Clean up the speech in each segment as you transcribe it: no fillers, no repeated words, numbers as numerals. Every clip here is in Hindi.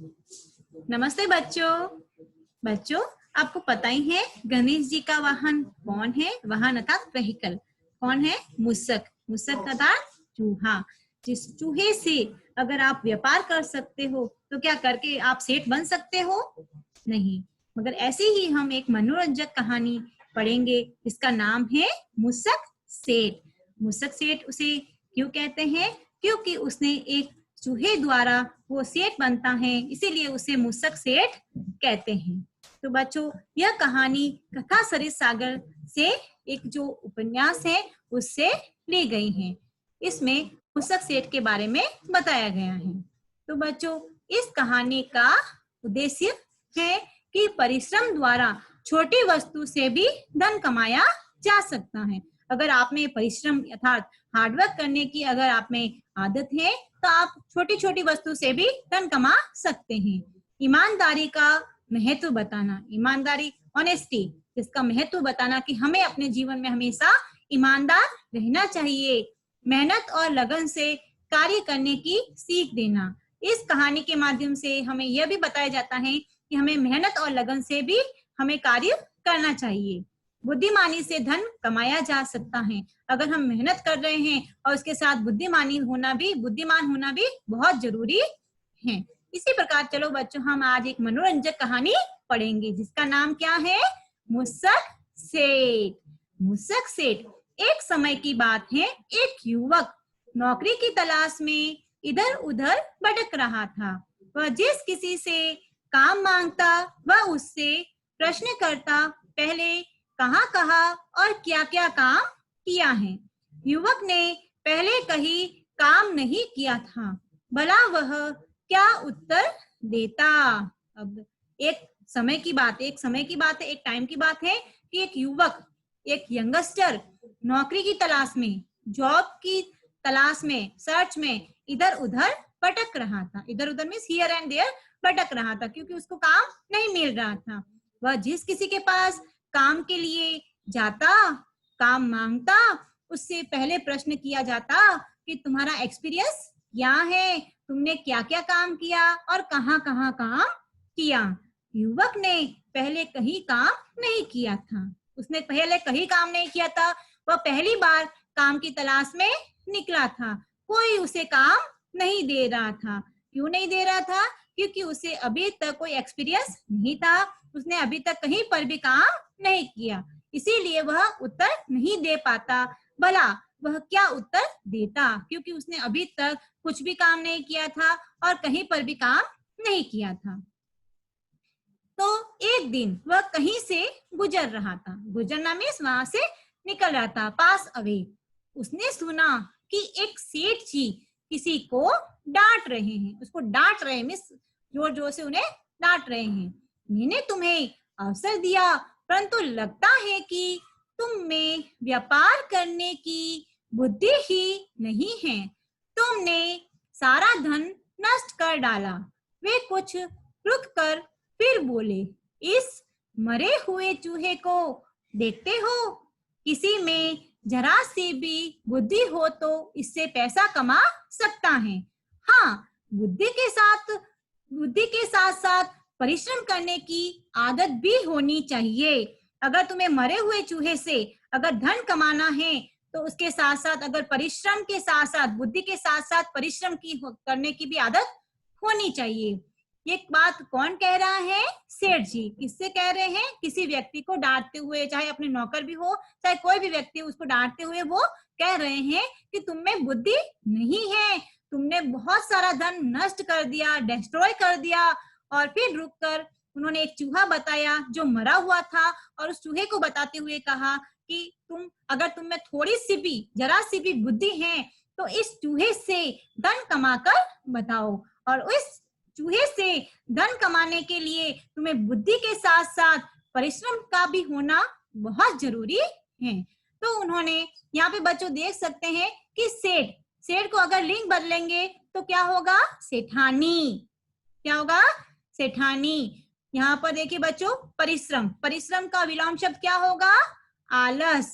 नमस्ते बच्चों। बच्चों, आपको पता ही है गणेश जी का वाहन कौन है? वाहन अर्थात व्हीकल कौन है? मूषक। मूषक अर्थात चूहा। जिस चूहे से अगर आप व्यापार कर सकते हो तो क्या करके आप सेठ बन सकते हो? नहीं। मगर ऐसे ही हम एक मनोरंजक कहानी पढ़ेंगे जिसका नाम है मूषक सेठ। मूषक सेठ उसे क्यों कहते हैं? क्योंकि उसने एक चूहे द्वारा वो सेठ बनता है, इसीलिए उसे मूषक सेठ कहते हैं। तो बच्चों, यह कहानी कथा सरिस सागर से एक जो उपन्यास है उससे ली गई है। इसमें मूषक सेठ के बारे में बताया गया है। तो बच्चों, इस कहानी का उद्देश्य है कि परिश्रम द्वारा छोटी वस्तु से भी धन कमाया जा सकता है। अगर आप में परिश्रम अर्थात हार्डवर्क करने की अगर आप में आदत है तो आप छोटी छोटी वस्तु से भी धन कमा सकते हैं। ईमानदारी का महत्व बताना, ईमानदारी, ऑनेस्टी, इसका महत्व बताना कि हमें अपने जीवन में हमेशा ईमानदार रहना चाहिए। मेहनत और लगन से कार्य करने की सीख देना। इस कहानी के माध्यम से हमें यह भी बताया जाता है कि हमें मेहनत और लगन से भी हमें कार्य करना चाहिए। बुद्धिमानी से धन कमाया जा सकता है। अगर हम मेहनत कर रहे हैं और उसके साथ बुद्धिमान होना भी बहुत जरूरी है। इसी प्रकार चलो बच्चों, हम आज एक मनोरंजक कहानी पढ़ेंगे जिसका नाम क्या है? मूषक सेठ। मूषक सेठ। एक समय की बात है, एक युवक नौकरी की तलाश में इधर उधर भटक रहा था। वह जिस किसी से काम मांगता वह उससे प्रश्न करता, पहले कहाँ कहाँ और क्या क्या काम किया है। युवक ने पहले कहीं काम नहीं किया था, भला वह क्या उत्तर देता। अब एक समय की बात है, एक टाइम की बात है कि एक युवक, एक यंगस्टर नौकरी की तलाश में, जॉब की तलाश में, सर्च में इधर उधर भटक रहा था। इधर उधर मीन्स हियर एंड देयर भटक रहा था, क्योंकि उसको काम नहीं मिल रहा था। वह जिस किसी के पास काम के लिए जाता, काम मांगता, उससे पहले प्रश्न किया जाता कि तुम्हारा एक्सपीरियंस क्या है, तुमने क्या क्या काम किया और कहाँ कहाँ काम किया। युवक ने पहले कहीं काम नहीं किया था, उसने पहले कहीं काम नहीं किया था। वह पहली बार काम की तलाश में निकला था। कोई उसे काम नहीं दे रहा था। क्यों नहीं दे रहा था? क्योंकि उसे अभी तक कोई एक्सपीरियंस नहीं था, उसने अभी तक कहीं पर भी काम नहीं किया, इसीलिए वह उत्तर नहीं दे पाता। भला वह क्या उत्तर देता, क्योंकि उसने अभी तक कुछ भी काम नहीं किया था और कहीं पर भी काम नहीं किया था। तो एक दिन वह कहीं से गुजर रहा था। गुजरना मीन्स वहां से निकल रहा था, पास अवे। उसने सुना कि एक सेठ जी किसी को डांट रहे हैं, उसको डांट रहे मीन्स जोर जोर से उन्हें डांट रहे हैं। मैंने तुम्हें अवसर दिया, परंतु लगता है कि तुम में व्यापार करने की बुद्धि ही नहीं है। तुमने सारा धन नष्ट कर डाला। वे कुछ रुक कर फिर बोले, इस मरे हुए चूहे को देखते हो? किसी में जरा सी भी बुद्धि हो तो इससे पैसा कमा सकता है। हाँ, बुद्धि के साथ साथ परिश्रम करने की आदत भी होनी चाहिए। अगर तुम्हें मरे हुए चूहे से अगर धन कमाना है तो उसके साथ साथ अगर परिश्रम के साथ साथ बुद्धि के साथ साथ परिश्रम करने की भी आदत होनी चाहिए। ये बात कौन कह रहा है? सेठ जी। किससे कह रहे हैं? किसी व्यक्ति को डांटते हुए, चाहे अपने नौकर भी हो, चाहे कोई भी व्यक्ति, उसको डांटते हुए वो कह रहे हैं कि तुम में बुद्धि नहीं है, तुमने बहुत सारा धन नष्ट कर दिया, डिस्ट्रॉय कर दिया। और फिर रुककर उन्होंने एक चूहा बताया जो मरा हुआ था, और उस चूहे को बताते हुए कहा कि अगर तुम में थोड़ी सी भी, जरा सी भी बुद्धि है तो इस चूहे से धन कमाकर बताओ। और उस चूहे से धन कमाने के लिए तुम्हें बुद्धि के साथ साथ परिश्रम का भी होना बहुत जरूरी है। तो उन्होंने यहाँ पे बच्चों देख सकते हैं कि सेठ को अगर लिंग बदलेंगे तो क्या होगा? सेठानी। क्या होगा? सेठानी। यहाँ पर देखिए बच्चों, परिश्रम का विलोम शब्द क्या होगा? आलस।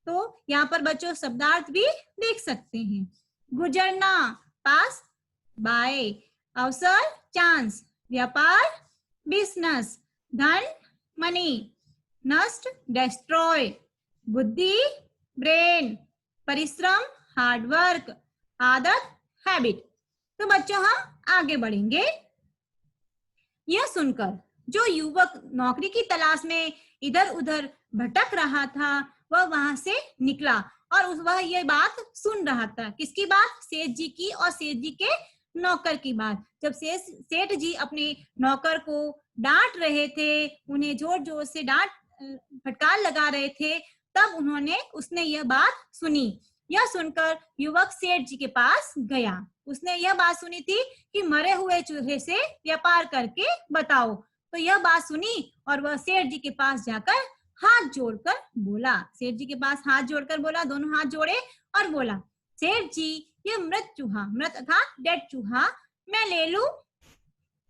तो यहाँ पर बच्चों शब्दार्थ भी देख सकते हैं। गुजरना, पास बाय, अवसर चांस व्यापार, बिजनेस धन मनी, नष्ट डिस्ट्रॉय, बुद्धि ब्रेन, परिश्रम हार्डवर्क, आदत हैबिट। तो बच्चों हम आगे बढ़ेंगे। यह सुनकर जो युवक नौकरी की तलाश में इधर उधर भटक रहा था वह वहां से निकला और वह यह बात सुन रहा था। किसकी बात? सेठ जी की और सेठ जी के नौकर की बात। जब सेठ जी अपने नौकर को डांट रहे थे, उन्हें जोर जोर से डांट फटकार लगा रहे थे, तब उसने यह बात सुनी। यह सुनकर युवक सेठ जी के पास गया। उसने यह बात सुनी थी कि मरे हुए चूहे से व्यापार करके बताओ। तो यह बात सुनी और वह सेठ जी के पास जाकर हाथ जोड़कर बोला। सेठ जी के पास हाथ जोड़कर बोला, दोनों हाथ जोड़े और बोला, सेठ जी ये मृत चूहा, मृत अर्थात डेड चूहा मैं ले लूं,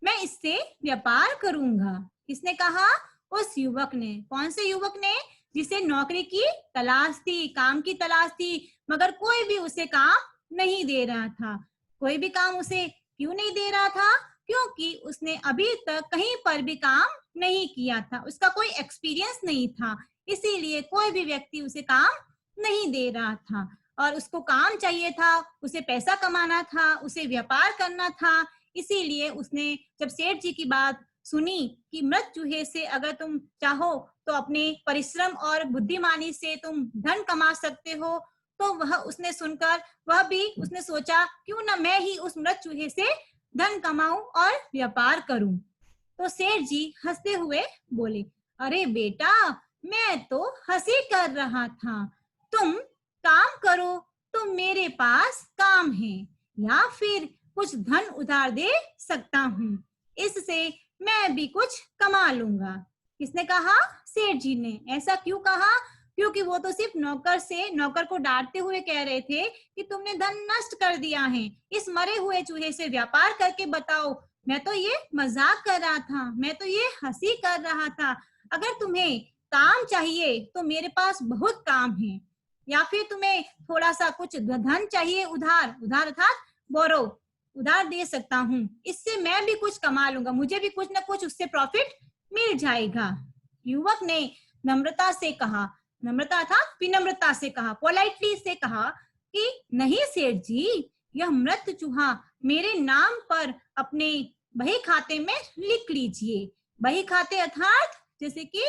मैं इससे व्यापार करूंगा। किसने कहा? उस युवक ने। कौन से युवक ने? जिसे नौकरी की तलाश थी, काम की तलाश थी, मगर कोई भी उसे काम नहीं दे रहा था। कोई भी काम उसे क्यों नहीं दे रहा था? क्योंकि उसने अभी तक कहीं पर भी काम नहीं किया था, उसका कोई एक्सपीरियंस नहीं था, इसीलिए कोई भी व्यक्ति उसे काम नहीं दे रहा था। और उसको काम चाहिए था, उसे पैसा कमाना था, उसे व्यापार करना था। इसीलिए उसने जब सेठ जी की बात सुनी कि मृत चूहे से अगर तुम चाहो तो अपने परिश्रम और बुद्धिमानी से तुम धन कमा सकते हो, तो वह उसने सुनकर उसने सोचा क्यों ना मैं ही उस मृत चूहे से धन कमाऊं और व्यापार करूं। तो सेठ जी हंसते हुए बोले, अरे बेटा, मैं तो हंसी कर रहा था, तुम काम करो तो मेरे पास काम है, या फिर कुछ धन उधार दे सकता हूँ, इससे मैं भी कुछ कमा लूंगा। किसने कहा? सेठ जी ने। ऐसा क्यों कहा? क्योंकि वो तो सिर्फ नौकर को डांटते हुए कह रहे थे कि तुमने धन नष्ट कर दिया है, इस मरे हुए चूहे से व्यापार करके बताओ। मैं तो ये मजाक कर रहा था, मैं तो ये हंसी कर रहा था। अगर तुम्हें काम चाहिए तो मेरे पास बहुत काम है, या फिर तुम्हें थोड़ा सा कुछ धन चाहिए उधार अर्थात बोरो, उधार दे सकता हूँ, इससे मैं भी कुछ कमा लूंगा, मुझे भी कुछ ना कुछ उससे प्रॉफिट मिल जाएगा। युवक ने नम्रता से कहा, नम्रता था विनम्रता से कहा, पोलाइटली से कहा कि नहीं सेठ जी, यह मृत चूहा मेरे नाम पर अपने बही खाते में लिख लीजिए। बही खाते अर्थात जैसे कि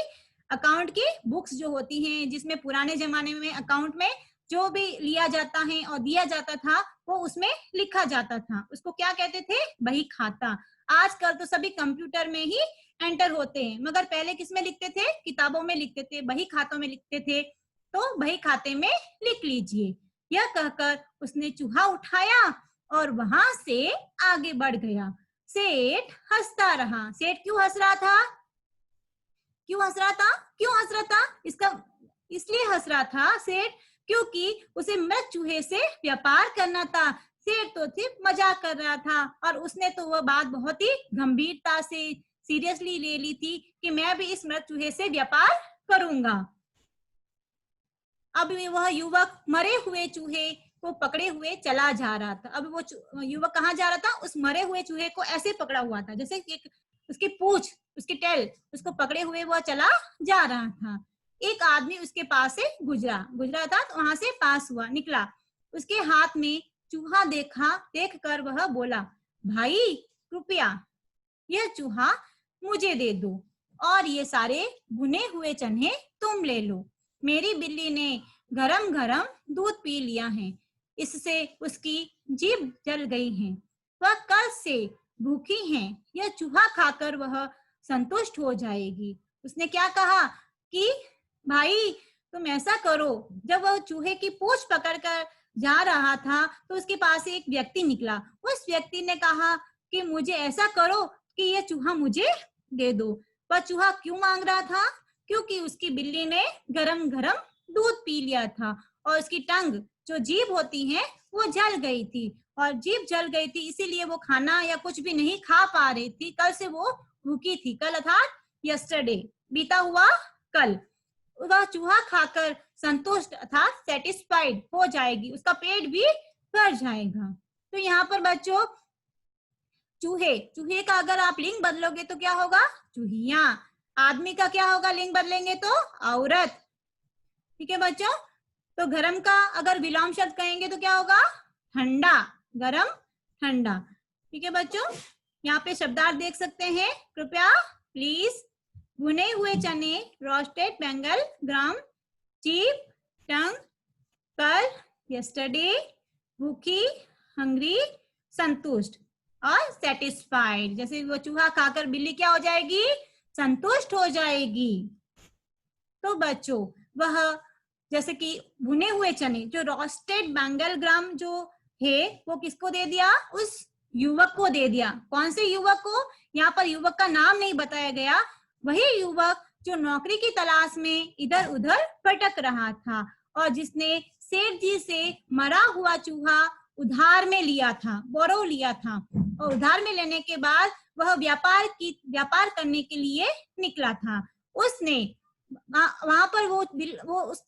अकाउंट की बुक्स जो होती हैं, जिसमें पुराने जमाने में अकाउंट में जो भी लिया जाता है और दिया जाता था वो उसमें लिखा जाता था, उसको क्या कहते थे? बही खाता। आजकल तो सभी कंप्यूटर में ही एंटर होते हैं, मगर पहले किस में लिखते थे? किताबों में लिखते थे, बही खातों में लिखते थे। तो बही खाते में लिख लीजिए। यह कहकर उसने चूहा उठाया और वहां से आगे बढ़ गया। सेठ हंसता रहा। सेठ क्यों हंस रहा था? क्यों हंस रहा था? क्यों हंस रहा था? इसलिए हंस रहा था सेठ क्योंकि उसे मृत चूहे से व्यापार करना था। सेठ तो सिर्फ मजाक कर रहा था और उसने तो वह बात बहुत ही गंभीरता से सीरियसली ले ली थी कि मैं भी इस मृत चूहे से व्यापार करूंगा। अब वह युवक मरे हुए चूहे को पकड़े हुए चला जा रहा था। अब वो युवक कहाँ जा रहा था? उस मरे हुए चूहे को ऐसे पकड़ा हुआ था जैसे एक उसकी पूंछ, उसकी टेल, उसको पकड़े हुए वह चला जा रहा था। एक आदमी उसके पास से गुजरा था, तो वहां से पास हुआ, निकला। उसके हाथ में चूहा देख कर वह बोला, भाई कृपया यह चूहा मुझे दे दो और ये सारे भुने हुए चने तुम ले लो। मेरी बिल्ली ने गरम गरम दूध पी लिया है, इससे उसकी जीभ जल गई है, वह कल से भूखी है, यह चूहा खाकर वह संतुष्ट हो जाएगी। उसने क्या कहा कि भाई तुम ऐसा करो। जब वह चूहे की पूंछ पकड़कर जा रहा था तो उसके पास एक व्यक्ति निकला। उस व्यक्ति ने कहा कि मुझे ऐसा करो कि यह चूहा मुझे दे दो। वह चूहा क्यों मांग रहा था? क्योंकि उसकी बिल्ली ने गरम गरम दूध पी लिया था और उसकी टंग, जो जीभ होती है, वो जल गई थी और जीभ जल गई थी, इसीलिए वो खाना या कुछ भी नहीं खा पा रही थी। कल से वो भूखी थी। कल अर्थात यस्टरडे, बीता हुआ कल। वह चूहा खाकर संतुष्ट अर्थात सेटिस्फाइड हो जाएगी, उसका पेट भी भर जाएगा। तो यहाँ पर बच्चों चूहे, चूहे का अगर आप लिंग बदलोगे तो क्या होगा? चूहिया। आदमी का क्या होगा लिंग बदलेंगे तो? औरत। ठीक है बच्चों। तो गरम का अगर विलोम शब्द कहेंगे तो क्या होगा? ठंडा। गरम, ठंडा। ठीक है बच्चों, यहाँ पे शब्दार्थ देख सकते हैं कृपया प्लीज। भुने हुए चने, रोस्टेड बेंगल ग्राम, चीप, टंग, कल, यस्टरडे, भूखी, हंग्री, संतुष्ट और सेटिस्फाइड। जैसे वो चूहा खाकर बिल्ली क्या हो जाएगी? संतुष्ट हो जाएगी। तो बच्चों वह जैसे कि भुने हुए चने, जो रोस्टेड बेंगल ग्राम जो है वो किसको दे दिया? उस युवक को दे दिया। कौन से युवक को? यहाँ पर युवक का नाम नहीं बताया गया। वही युवक जो नौकरी की तलाश में इधर उधर भटक रहा था और जिसने सेठ जी से मरा हुआ चूहा उधार में लिया था, बोरो लिया था, और उधार में लेने के बाद वह व्यापार करने के लिए निकला था। उसने वहां पर वो उस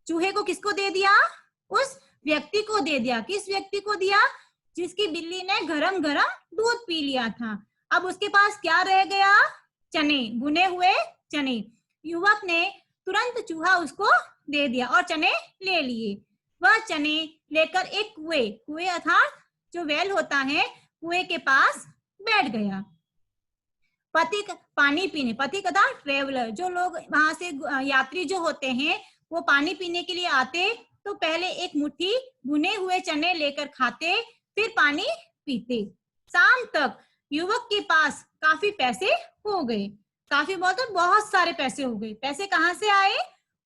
चूहे को किसको दे दिया? उस व्यक्ति को दे दिया। किस व्यक्ति को दिया? जिसकी बिल्ली ने गरम गरम दूध पी लिया था। अब उसके पास क्या रह गया? चने, भुने हुए चने। युवक ने तुरंत चूहा उसको दे दिया और चने ले लिए। वह चने लेकर एक कुएं अर्थात जो वेल होता है, कुएं के पास बैठ गया। पथिक पानी पीने, पथिक अर्थात ट्रेवलर, जो लोग वहां से यात्री जो होते हैं वो पानी पीने के लिए आते तो पहले एक मुट्ठी भुने हुए चने लेकर खाते, फिर पानी पीते। शाम तक युवक के पास काफी पैसे हो गए। काफी बहुत सारे पैसे हो गए। पैसे कहाँ से आए?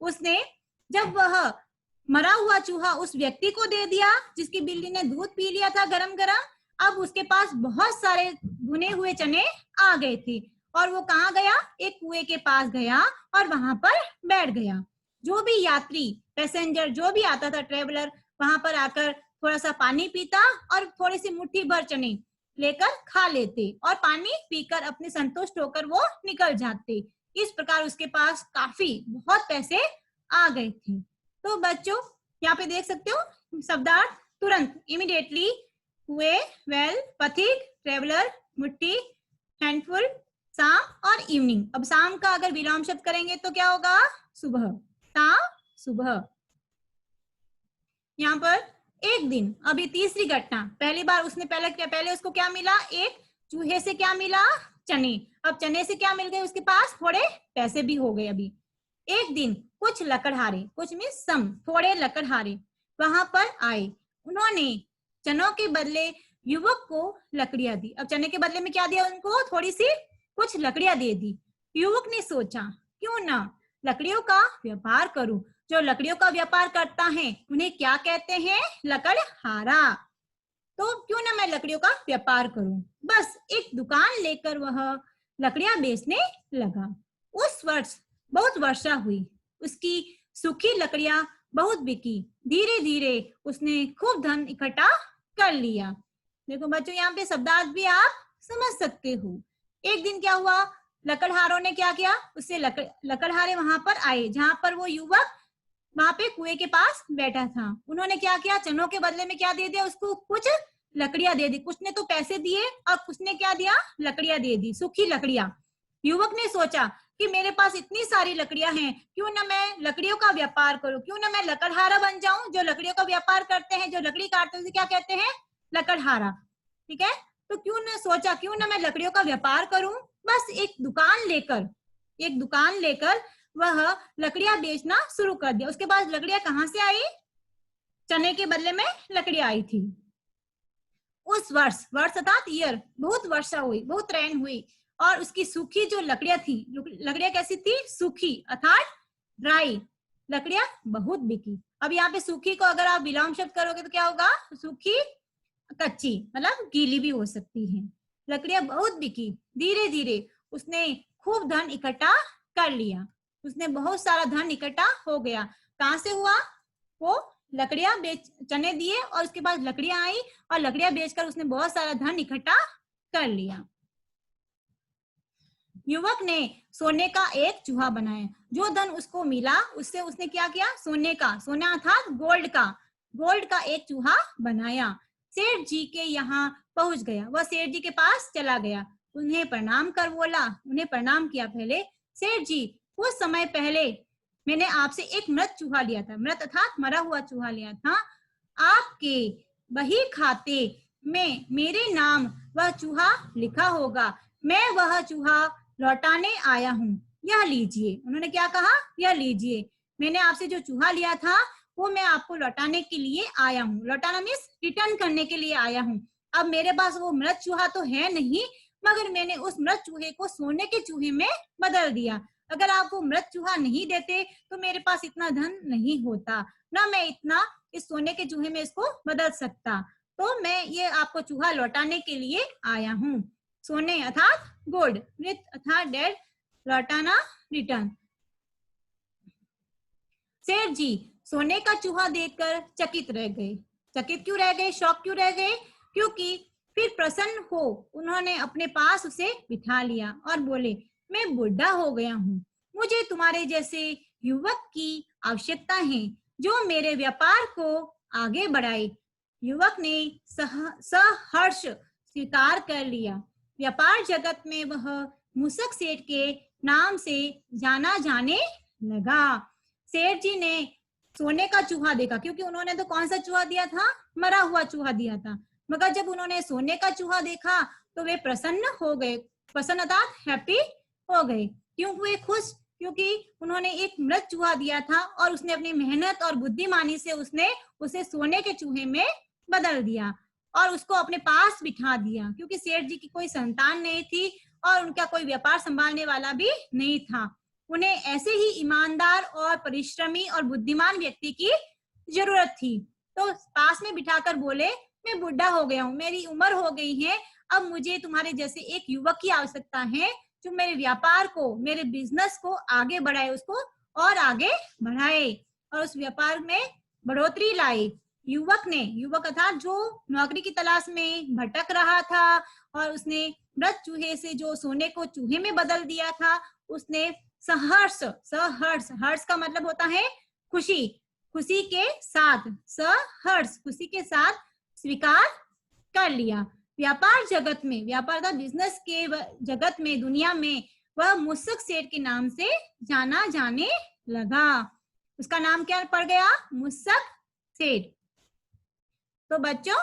उसने जब वह मरा हुआ चूहा उस व्यक्ति को दे दिया जिसकी बिल्ली ने दूध पी लिया था गरम गरम, अब उसके पास बहुत सारे भुने हुए चने आ गए थे और वो कहाँ गया? एक कुएं के पास गया और वहां पर बैठ गया। जो भी यात्री, पैसेंजर जो भी आता था, ट्रेवलर, वहां पर आकर थोड़ा सा पानी पीता और थोड़ी सी मुट्ठी भर चने लेकर खा लेते और पानी पीकर अपने संतुष्ट होकर वो निकल जाते। इस प्रकार उसके पास काफी बहुत पैसे आ गए थे। तो बच्चों यहाँ पे देख सकते हो शब्दार्थ तुरंत, इमीडिएटली, कुएं, वेल, पथिक, ट्रेवलर, मुट्ठी, हैंडफुल, शाम और इवनिंग। अब शाम का अगर विराम शब्द करेंगे तो क्या होगा? सुबह। शाम, सुबह। यहाँ पर एक दिन, अभी तीसरी घटना, पहली बार उसने पहले उसको क्या मिला? एक चूहे से क्या मिला? चने। अब चने से क्या मिल गए? उसके पास थोड़े पैसे भी हो गए। अभी एक दिन कुछ लकड़हारे, कुछ मीन्स सम, थोड़े लकड़हारे वहां पर आए। उन्होंने चनों के बदले युवक को लकड़ियां दी। अब चने के बदले में क्या दिया उनको? थोड़ी सी कुछ लकड़ियां दे दी। युवक ने सोचा क्यों ना लकड़ियों का व्यापार करूं। जो लकड़ियों का व्यापार करता है उन्हें क्या कहते हैं? लकड़हारा। तो क्यों ना मैं लकड़ियों का व्यापार करूं। बस एक दुकान लेकर वह लकड़ियां बेचने लगा। उस वर्ष बहुत वर्षा हुई, उसकी सूखी लकड़ियां बहुत बिकी। धीरे धीरे उसने खूब धन इकट्ठा कर लिया। देखो बच्चों यहाँ पे शब्दार्थ भी आप समझ सकते हो। एक दिन क्या हुआ? लकड़हारों ने क्या किया? उससे लकड़हारे वहां पर आए जहां पर वो युवक वहां पे कुएं के पास बैठा था। उन्होंने क्या किया? चनों के बदले में क्या दे दिया उसको? कुछ लकड़ियां दे दी। कुछ ने तो पैसे दिए और कुछ ने क्या दिया? लकड़ियां दे दी, सूखी लकड़ियां। युवक ने सोचा कि मेरे पास इतनी सारी लकड़ियां हैं, क्यों ना मैं लकड़ियों का व्यापार करूं, क्यों ना मैं लकड़हारा बन जाऊं। जो लकड़ियों का व्यापार करते हैं, जो लकड़ी काटते हैं, उसे क्या कहते हैं? लकड़हारा। ठीक है, तो क्यों ना सोचा क्यों ना मैं लकड़ियों का व्यापार करूं। बस एक दुकान लेकर वह लकड़ियां बेचना शुरू कर दिया। उसके बाद लकड़ियां कहाँ से आई? चने के बदले में लकड़ियां आई थी। उस वर्ष अर्थात ईयर, बहुत वर्षा हुई, बहुत रेन हुई और उसकी सूखी जो लकड़ियां थी, लकड़ियां कैसी थी? सूखी अर्थात ड्राई लकड़ियां बहुत बिकी। अब यहाँ पे सूखी को अगर आप विलोम शब्द करोगे तो क्या होगा? सूखी, कच्ची, मतलब गीली भी हो सकती है। लकड़ियां बहुत बिकी। धीरे धीरे उसने खूब धन इकट्ठा कर लिया। उसने बहुत सारा धन इकट्ठा हो गया। कहाँ से हुआ? वो लकड़ियां चने दिए और उसके बाद लकड़ियां आई और लकड़ियां बेचकर उसने बहुत सारा धन इकट्ठा कर लिया। युवक ने सोने का एक चूहा बनाया। जो धन उसको मिला उससे उसने क्या किया? सोने का, सोना अर्थात गोल्ड का एक चूहा बनाया। सेठ जी के यहाँ पहुंच गया। वह सेठ जी के पास चला गया, उन्हें प्रणाम कर बोला, उन्हें प्रणाम किया। पहले, सेठ जी, कुछ समय पहले मैंने आपसे एक मृत चूहा लिया था, मृत अर्थात मरा हुआ चूहा लिया था। आपके बही खाते में मेरे नाम वह चूहा लिखा होगा, मैं वह चूहा लौटाने आया हूँ, यह लीजिए। उन्होंने क्या कहा? यह लीजिए, मैंने आपसे जो चूहा लिया था वो मैं आपको लौटाने के लिए आया हूँ। लौटाना मीन्स रिटर्न करने के लिए आया हूँ। अब मेरे पास वो मृत चूहा तो है नहीं, मगर मैंने उस मृत चूहे को सोने के चूहे में बदल दिया। अगर आप वो मृत चूहा नहीं देते तो मेरे पास इतना धन नहीं होता, ना मैं इतना इस सोने के चूहे में इसको बदल सकता। तो मैं ये आपको चूहा लौटाने के लिए आया हूँ। सोने अर्थात गोल्ड, मृत अर्थात डेड, लौटाना रिटर्न। सेठ जी सोने का चूहा देखकर चकित रह गए। चकित क्यों रह गए? शॉक क्यों रह गए? क्योंकि फिर प्रसन्न हो उन्होंने अपने पास उसे बिठा लिया और बोले, मैं बुढ़ा हो गया हूँ, मुझे तुम्हारे जैसे युवक की आवश्यकता है जो मेरे व्यापार को आगे बढ़ाए। युवक ने सहर्ष स्वीकार कर लिया। व्यापार जगत में वह मूसक सेठ के नाम से जाना जाने लगा। सेठ जी ने सोने का चूहा देखा, क्योंकि उन्होंने तो कौन सा चूहा दिया था? मरा हुआ चूहा दिया था। मगर जब उन्होंने सोने का चूहा देखा तो वे प्रसन्न हो गए। प्रसन्न अर्थात हैप्पी हो गए। क्यों हुए खुश? क्योंकि उन्होंने एक मृत चूहा दिया था और उसने अपनी मेहनत और बुद्धिमानी से उसने उसे सोने के चूहे में बदल दिया और उसको अपने पास बिठा दिया। क्योंकि सेठ जी की कोई संतान नहीं थी और उनका कोई व्यापार संभालने वाला भी नहीं था। उन्हें ऐसे ही ईमानदार और परिश्रमी और बुद्धिमान व्यक्ति की जरूरत थी। तो पास में बिठाकर बोले, मैं बुढ़ा हो गया हूँ, मेरी उम्र हो गई है, अब मुझे तुम्हारे जैसे एक युवक की आवश्यकता है जो मेरे व्यापार को, मेरे बिजनेस को आगे बढ़ाए, उसको और आगे बढ़ाए और उस व्यापार में बढ़ोतरी लाए। युवक अर्थात जो नौकरी की तलाश में भटक रहा था और उसने मृत चूहे से जो सोने को चूहे में बदल दिया था, उसने सहर्ष, हर्ष का मतलब होता है खुशी, खुशी के साथ, सहर्ष खुशी के साथ स्वीकार कर लिया। व्यापार जगत में, व्यापार का बिजनेस के जगत में, दुनिया में वह मूसक सेठ के नाम से जाना जाने लगा। उसका नाम क्या पड़ गया? मूसक सेठ। तो बच्चों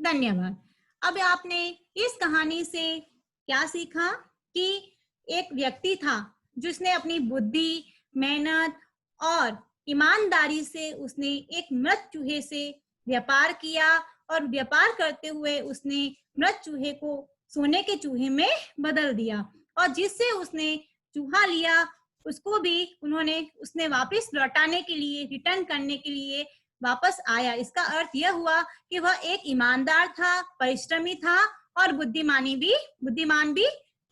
धन्यवाद। अब आपने इस कहानी से क्या सीखा? कि एक व्यक्ति था जिसने अपनी बुद्धि, मेहनत और ईमानदारी से उसने एक मृत चूहे से व्यापार किया और व्यापार करते हुए उसने मृत चूहे को सोने के चूहे में बदल दिया और जिससे उसने चूहा लिया उसको भी उसने वापस लौटाने के लिए, रिटर्न करने के लिए वापस आया। इसका अर्थ यह हुआ कि वह एक ईमानदार था, परिश्रमी था और बुद्धिमान भी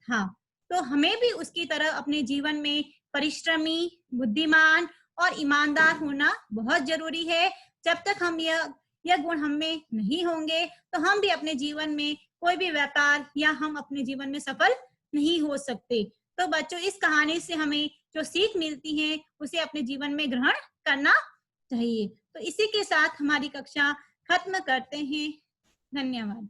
था। तो हमें भी उसकी तरह अपने जीवन में परिश्रमी, बुद्धिमान और ईमानदार होना बहुत जरूरी है। जब तक हम यह गुण हम में नहीं होंगे तो हम भी अपने जीवन में कोई भी व्यापार या हम अपने जीवन में सफल नहीं हो सकते। तो बच्चों इस कहानी से हमें जो सीख मिलती है उसे अपने जीवन में ग्रहण करना चाहिए। तो इसी के साथ हमारी कक्षा खत्म करते हैं। धन्यवाद।